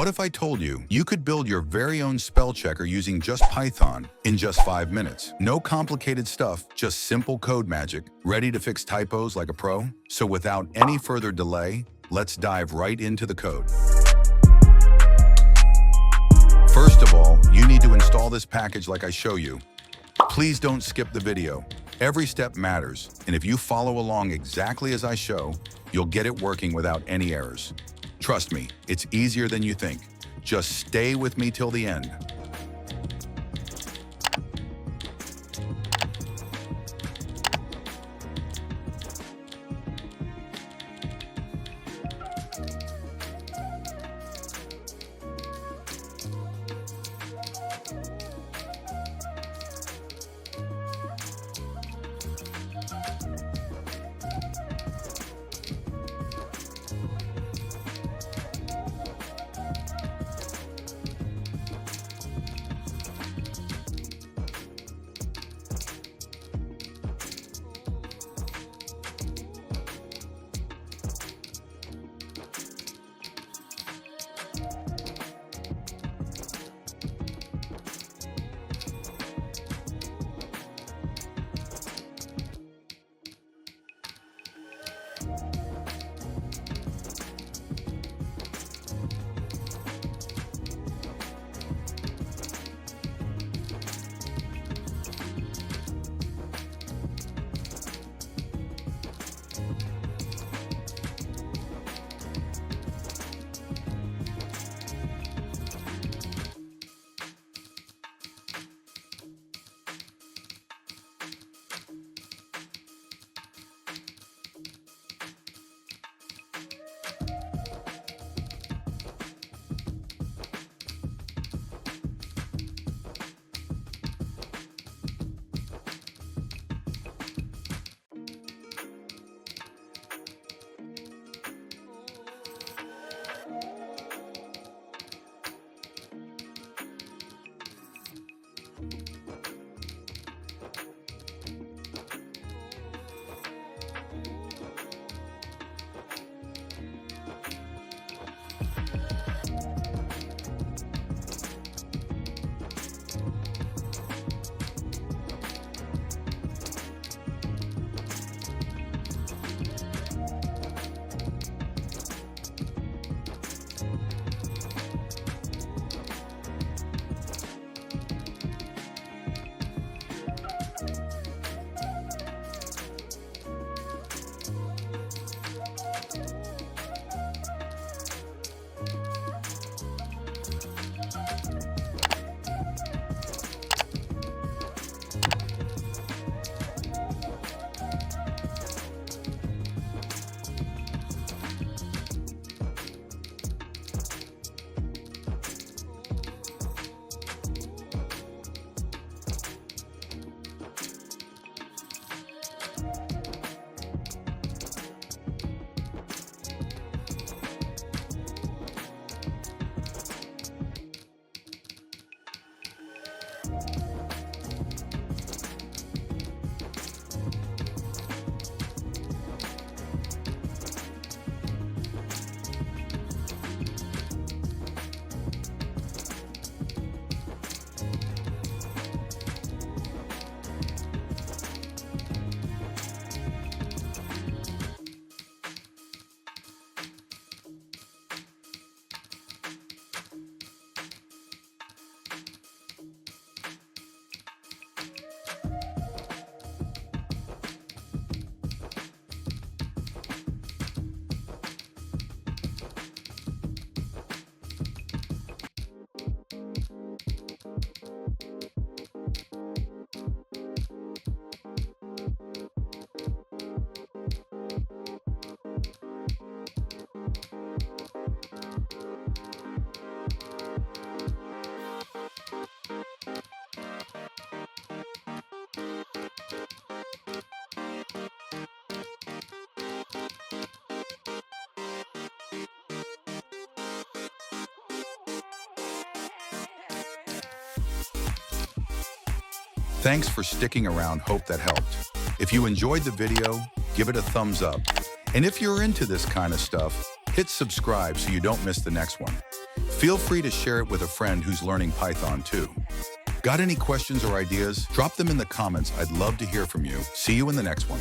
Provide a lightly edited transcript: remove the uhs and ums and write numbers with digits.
What if I told you you could build your very own spell checker using just Python in just 5 minutes? No complicated stuff, just simple code magic, ready to fix typos like a pro? So without any further delay, let's dive right into the code. First of all, you need to install this package like I show you. Please don't skip the video. Every step matters, and if you follow along exactly as I show, you'll get it working without any errors. Trust me, it's easier than you think. Just stay with me till the end. Thanks for sticking around, hope that helped. If you enjoyed the video, give it a thumbs up. And if you're into this kind of stuff, hit subscribe so you don't miss the next one. Feel free to share it with a friend who's learning Python too. Got any questions or ideas? Drop them in the comments. I'd love to hear from you. See you in the next one.